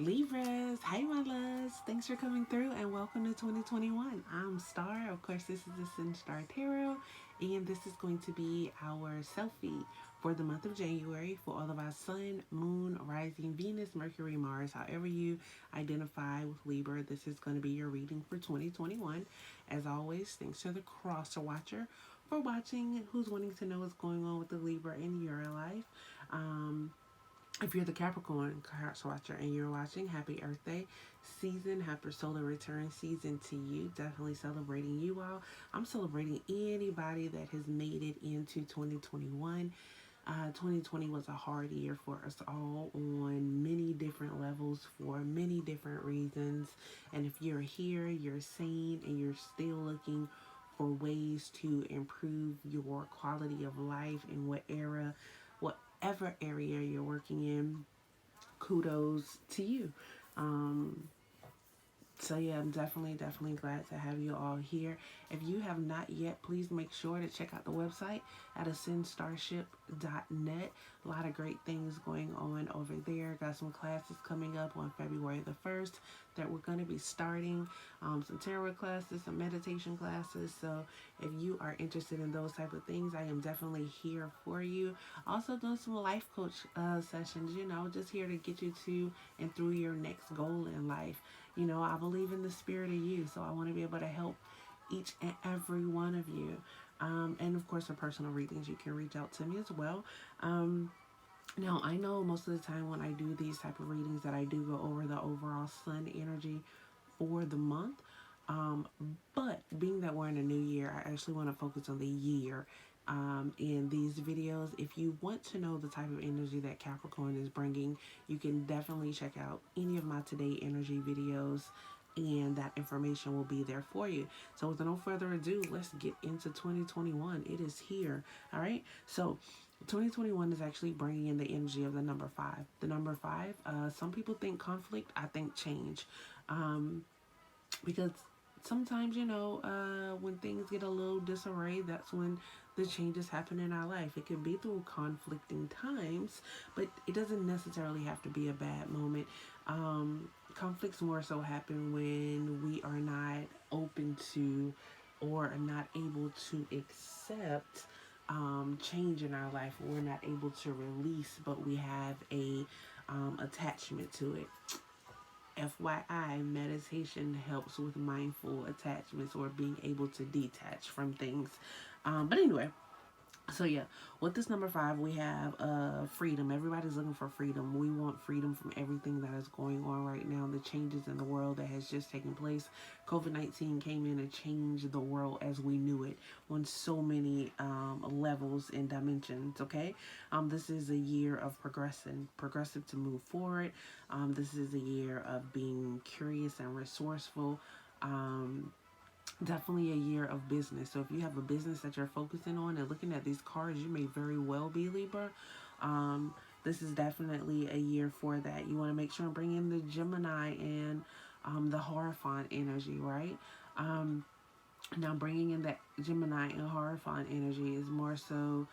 Libras, hey my loves. Thanks for coming through and welcome to 2021. I'm Star. Of course, this is the Ascendstar Tarot, and this is going to be our selfie for the month of January for all of our Sun, Moon, Rising, Venus, Mercury, Mars. However you identify with Libra, this is going to be your reading for 2021. As always, thanks to the Cross Watcher for watching. Who's wanting to know what's going on with the Libra in your life? If you're the Capricorn Cross Watcher and you're watching, happy Earth Day season, happy solar return season to you. Definitely celebrating you all. I'm celebrating anybody that has made it into 2021. 2020 was a hard year for us all on many different levels for many different reasons. And if you're here, you're sane, and you're still looking for ways to improve your quality of life in whatever area you're working in, kudos to you. Um, so yeah, I'm definitely glad to have you all here. If you have not yet, please make sure to check out the website at ascendstarship.net. A lot of great things going on over there. Got some classes coming up on February the 1st that we're going to be starting. Some tarot classes, some meditation classes. So if you are interested in those type of things, I am definitely here for you. Also doing some life coach sessions, just here to get you to and through your next goal in life. I believe in the spirit of you, so I want to be able to help each and every one of you. And of course, for personal readings, you can reach out to me as well. Now, I know most of the time when I do these type of readings that I do go over the overall sun energy for the month. But being that we're in a new year, I actually want to focus on the year in these videos. If you want to know the type of energy that Capricorn is bringing, you can definitely check out any of my Today Energy videos, and that information will be there for you. So with no further ado, let's get into 2021. It is here. All right. So 2021 is actually bringing in the energy of the number 5. The number 5, some people think conflict, I think change. Because sometimes, when things get a little disarray, that's when the changes happen in our life. It can be through conflicting times, but it doesn't necessarily have to be a bad moment. Conflicts more so happen when we are not open to or are not able to accept change in our life. We're not able to release, but we have a attachment to it. FYI, meditation helps with mindful attachments or being able to detach from things. But anyway, so yeah, with this number 5, we have freedom. Everybody's looking for freedom. We want freedom from everything that is going on right now, the changes in the world that has just taken place. COVID-19 came in and changed the world as we knew it on so many levels and dimensions, okay? This is a year of progressive to move forward. This is a year of being curious and resourceful. Definitely a year of business. So if you have a business that you're focusing on and looking at these cards, you may very well be Libra. This is definitely a year for that. You want to make sure and bring in the Gemini and the Hierophant energy, right? Now bringing in that Gemini and Hierophant energy is more so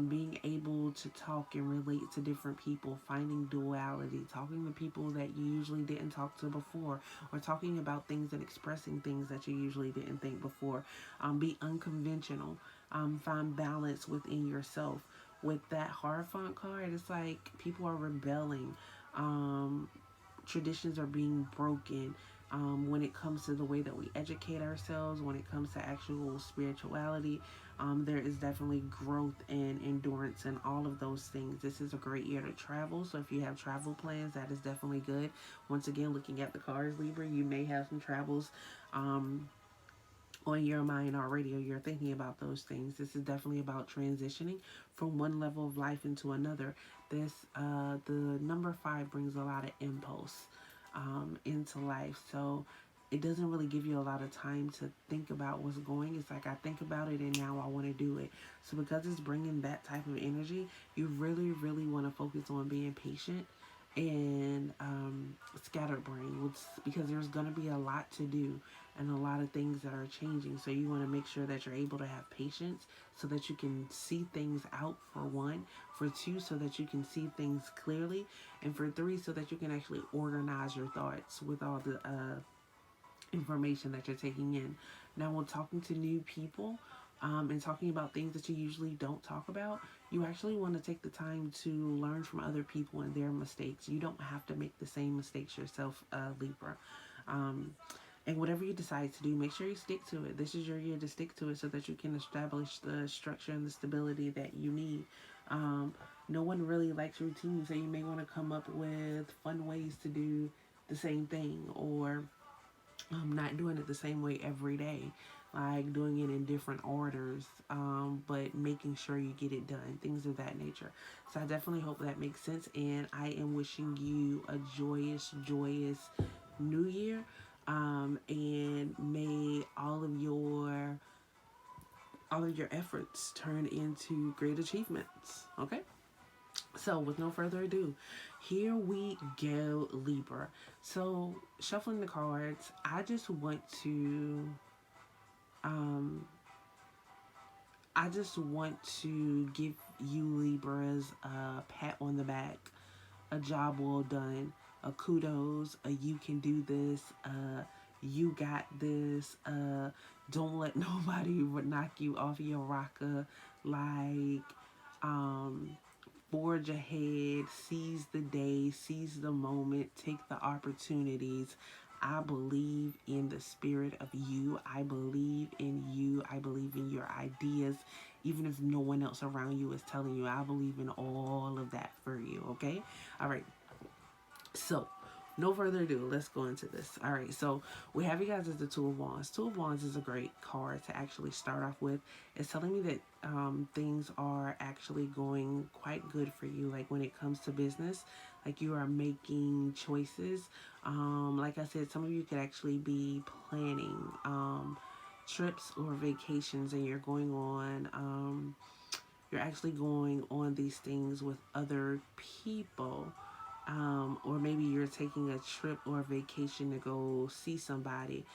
being able to talk and relate to different people, finding duality, talking to people that you usually didn't talk to before, or talking about things and expressing things that you usually didn't think before. Be unconventional. Find balance within yourself. With that Hierophant card, it's like people are rebelling. Traditions are being broken. When it comes to the way that we educate ourselves, when it comes to actual spirituality, there is definitely growth and endurance and all of those things. This is a great year to travel. So if you have travel plans, that is definitely good. Once again, looking at the cards, Libra, you may have some travels on your mind already, or you're thinking about those things. This is definitely about transitioning from one level of life into another. The number 5 brings a lot of impulse into life. So it doesn't really give you a lot of time to think about what's going. It's like I think about it and now I want to do it. So because it's bringing that type of energy, you really want to focus on being patient and scatterbrain, because there's going to be a lot to do and a lot of things that are changing. So you want to make sure that you're able to have patience so that you can see things out, for one, for two, so that you can see things clearly, and for three, so that you can actually organize your thoughts with all the information that you're taking in. Now, when talking to new people, and talking about things that you usually don't talk about, you actually want to take the time to learn from other people and their mistakes. You don't have to make the same mistakes yourself, Libra. Um, and whatever you decide to do, make sure you stick to it. This is your year to stick to it so that you can establish the structure and the stability that you need. Um, no one really likes routine, so you may want to come up with fun ways to do the same thing, or not doing it the same way every day, like doing it in different orders, but making sure you get it done, things of that nature. So I definitely hope that makes sense, and I am wishing you a joyous new year, and may all of your efforts turn into great achievements. Okay. So, with no further ado, here we go, Libra. So, shuffling the cards, um, I just want to give you Libras a pat on the back, a job well done, a kudos, a you can do this, you got this, don't let nobody knock you off your rocker, like, um, forge ahead, seize the day, seize the moment, take the opportunities. I believe in the spirit of you. I believe in you. I believe in your ideas. Even if no one else around you is telling you, I believe in all of that for you. Okay? All right. So, no further ado, let's go into this. All right, so we have you guys as the Two of Wands. Two of Wands is a great card to actually start off with. It's telling me that things are actually going quite good for you. Like when it comes to business, like you are making choices. Like I said, some of you could actually be planning trips or vacations, and you're actually going on these things with other people, or maybe you're taking a trip or a vacation to go see somebody.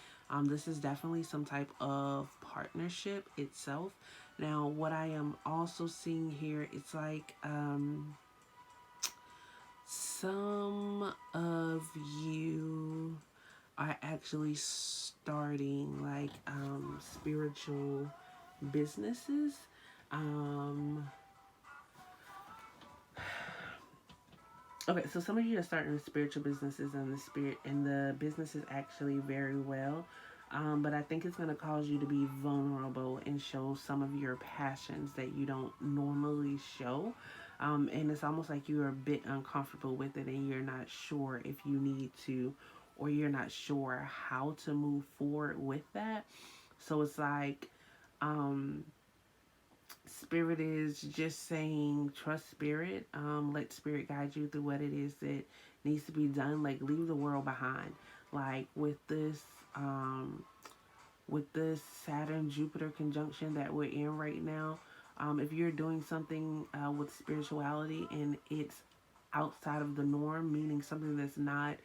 This is definitely some type of partnership itself. Now, what I am also seeing here, it's like some of you are actually starting like spiritual businesses. Um, Okay, so some of you are starting spiritual businesses, and the business is actually very well. But I think it's going to cause you to be vulnerable and show some of your passions that you don't normally show. And it's almost like you're a bit uncomfortable with it, and you're not sure if you need to, or you're not sure how to move forward with that. So it's like, um, Spirit is just saying, trust Spirit. Let Spirit guide you through what it is that needs to be done. Like, leave the world behind. Like um, with this Saturn Jupiter conjunction that we're in right now. If you're doing something with spirituality and it's outside of the norm, meaning something that's not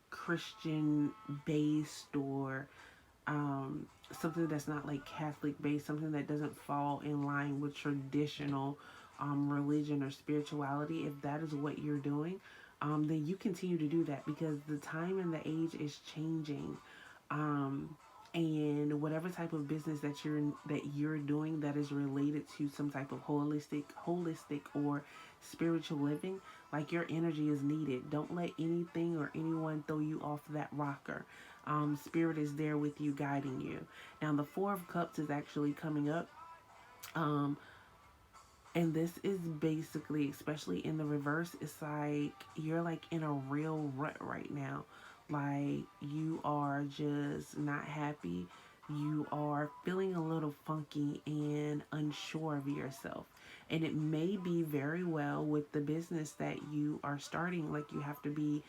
Christian based, or something that's not like Catholic based, something that doesn't fall in line with traditional religion or spirituality, if that is what you're doing, then you continue to do that, because the time and the age is changing. Um, and whatever type of business that you're doing that is related to some type of holistic or spiritual living, like your energy is needed. Don't let anything or anyone throw you off that rocker. Spirit is there with you, guiding you. Now, the Four of Cups is actually coming up. Um, and this is basically, especially in the reverse, it's like you're like in a real rut right now. Like you are just not happy. You are feeling a little funky and unsure of yourself. And it may be very well with the business that you are starting. Like you have to be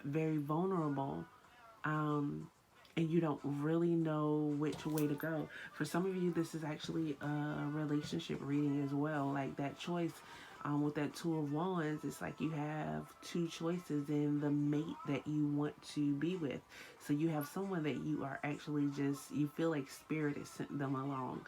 very vulnerable, um, and you don't really know which way to go. For some of you, this is actually a relationship reading as well. Like that choice With that Two of Wands, it's like you have two choices in the mate that you want to be with. So you have someone that you are actually just, you feel like spirit is sent them along.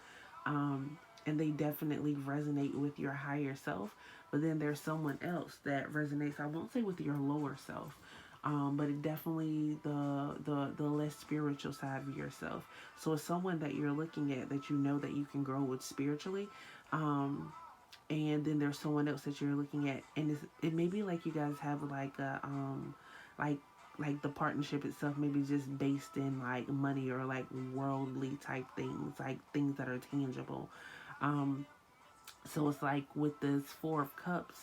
And they definitely resonate with your higher self. But then there's someone else that resonates, I won't say with your lower self, but it definitely the less spiritual side of yourself. So it's someone that you're looking at that you know that you can grow with spiritually. And then there's someone else that you're looking at, and it may be like you guys have like a like the partnership itself maybe just based in like money or like worldly type things, like things that are tangible. um so it's like with this Four of Cups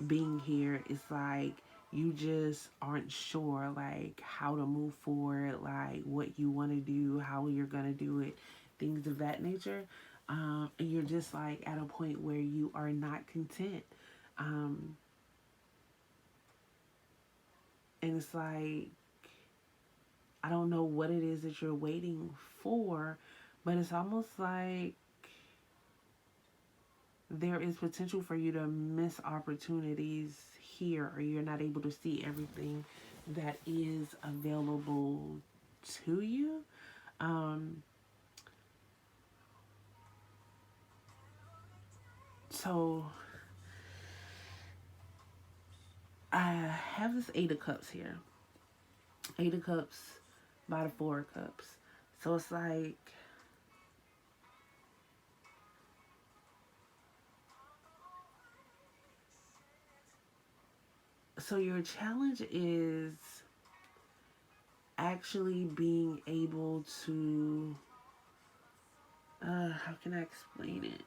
being here, it's like you just aren't sure like how to move forward, like what you want to do, how you're gonna do it, things of that nature. And you're just like at a point where you are not content. um, and it's like I don't know what it is that you're waiting for, but it's almost like there is potential for you to miss opportunities here, or you're not able to see everything that is available to you. Um, so I have this Eight of Cups here. Eight of Cups by the Four of Cups. So it's like, so your challenge is actually being able to, how can I explain it?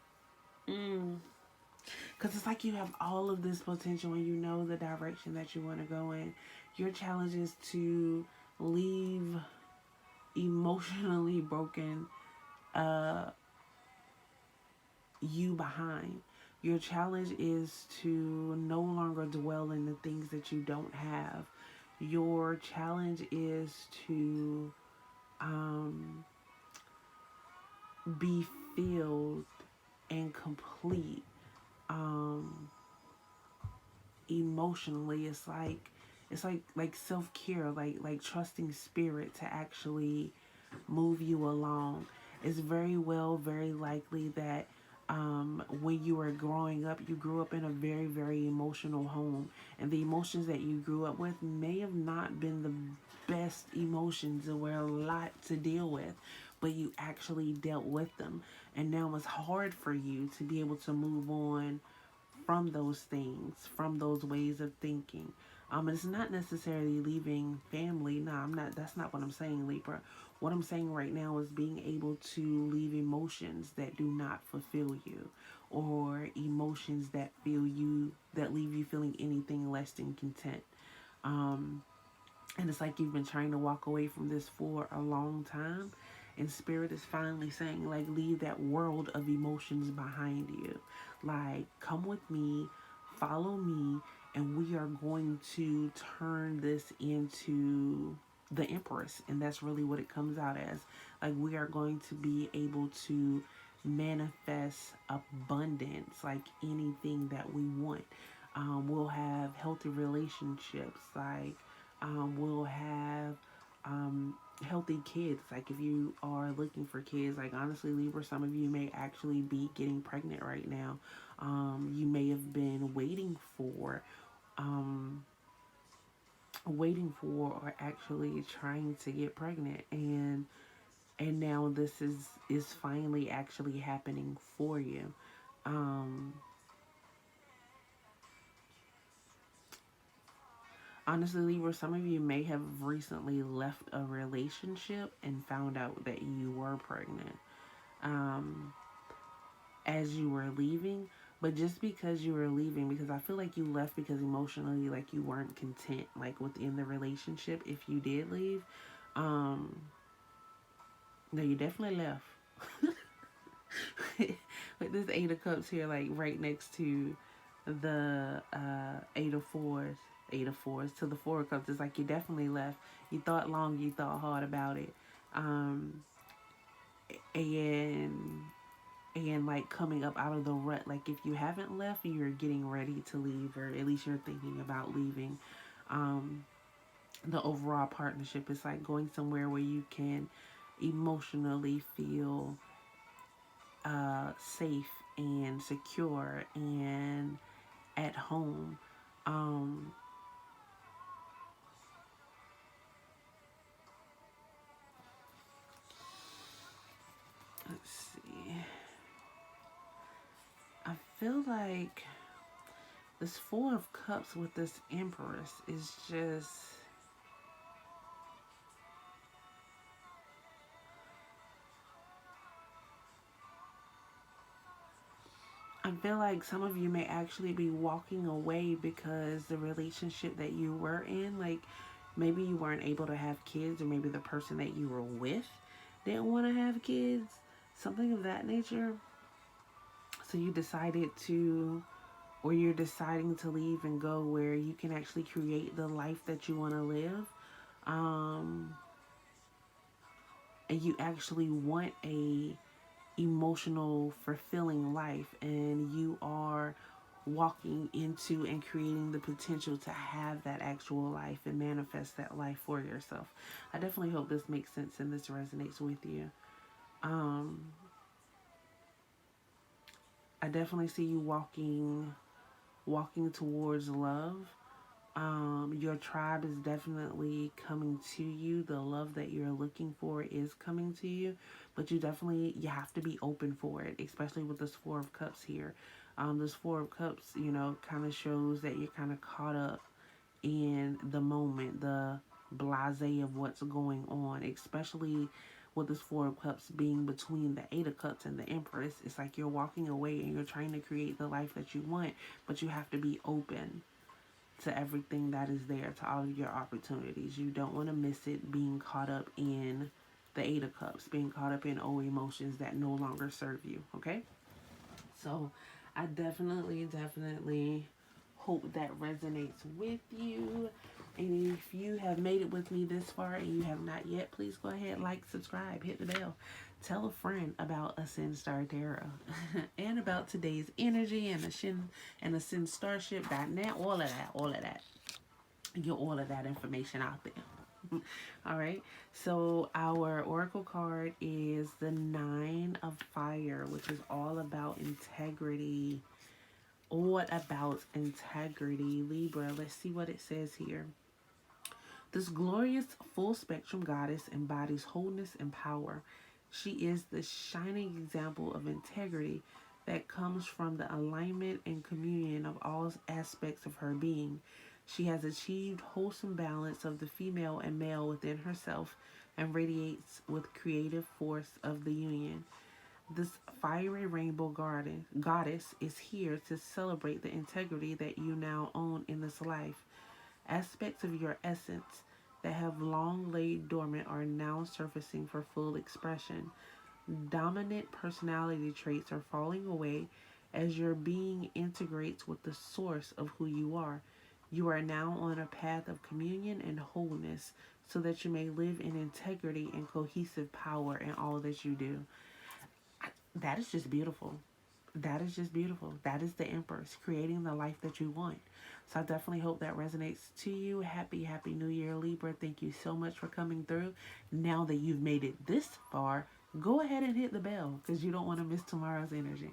Because it's like you have all of this potential and you know the direction that you want to go in. Your challenge is to leave emotionally broken uh, you behind. Your challenge is to no longer dwell in the things that you don't have. Your challenge is to be filled and complete emotionally. It's like self-care, like trusting spirit to actually move you along. It's very likely that when you were growing up, you grew up in a very emotional home, and the emotions that you grew up with may have not been the best emotions. There were a lot to deal with, but you actually dealt with them, and now it's hard for you to be able to move on from those things, from those ways of thinking. And it's not necessarily leaving family. No, I'm not. That's not what I'm saying, Libra. What I'm saying right now is being able to leave emotions that do not fulfill you, or emotions that leave you feeling anything less than content. Um, and it's like you've been trying to walk away from this for a long time. And spirit is finally saying, like, leave that world of emotions behind you. Like, come with me, follow me, and we are going to turn this into the Empress. And that's really what it comes out as. Like, we are going to be able to manifest abundance, like anything that we want. We'll have healthy relationships, like we'll have healthy kids. Like if you are looking for kids, like honestly, Libra, some of you may actually be getting pregnant right now. You may have been um, waiting for, or actually trying to get pregnant, and now this is finally actually happening for you. Um, Honestly, Libra, some of you may have recently left a relationship and found out that you were pregnant um, as you were leaving. But just because you were leaving, because I feel like you left because emotionally, like you weren't content, like within the relationship. If you did leave, um, no, you definitely left. With this Eight of Cups here, like right next to the Eight of Fours to the Four of Cups. It's like you definitely left. You thought long, you thought hard about it, um, and and like coming up out of the rut. Like if you haven't left, you're getting ready to leave, or at least you're thinking about leaving. Um, the overall partnership is like going somewhere where you can emotionally feel safe and secure and at home. Um, let's see. I feel like this Four of Cups with this Empress is just, I feel like some of you may actually be walking away because the relationship that you were in, like maybe you weren't able to have kids, or maybe the person that you were with didn't want to have kids, something of that nature. So you decided to, or you're deciding to leave and go where you can actually create the life that you want to live. Um, and you actually want a emotional fulfilling life, and you are walking into and creating the potential to have that actual life and manifest that life for yourself. I definitely hope this makes sense and this resonates with you. um I definitely see you walking towards love. Your tribe is definitely coming to you. The love that you're looking for is coming to you, but you have to be open for it, especially with this Four of Cups here. This Four of Cups, kind of shows that you're kind of caught up in the moment, the blasé of what's going on, especially with this Four of Cups being between the Eight of Cups and the Empress. It's like you're walking away and you're trying to create the life that you want, but you have to be open to everything that is there, to all of your opportunities. You don't want to miss it, being caught up in the Eight of Cups, being caught up in old emotions that no longer serve you, okay? So I definitely hope that resonates with you. And if you have made it with me this far and you have not yet, please go ahead, like, subscribe, hit the bell. Tell a friend about Ascendstar Tarot and about today's energy and Ascendstarship.net, all of that. Get all of that information out there. All right. So our oracle card is the Nine of Fire, which is all about integrity. All about integrity, Libra. Let's see what it says here. This glorious full spectrum goddess embodies wholeness and power. She is the shining example of integrity that comes from the alignment and communion of all aspects of her being. She has achieved wholesome balance of the female and male within herself and radiates with creative force of the union. This fiery rainbow goddess is here to celebrate the integrity that you now own in this life. Aspects of your essence that have long laid dormant are now surfacing for full expression. Dominant personality traits are falling away as your being integrates with the source of who you are. You are now on a path of communion and wholeness so that you may live in integrity and cohesive power in all that you do. That is just beautiful. That is just beautiful. That is the Empress creating the life that you want. So I definitely hope that resonates to you. Happy New Year, Libra. Thank you so much for coming through. Now that you've made it this far, go ahead and hit the bell because you don't want to miss tomorrow's energy.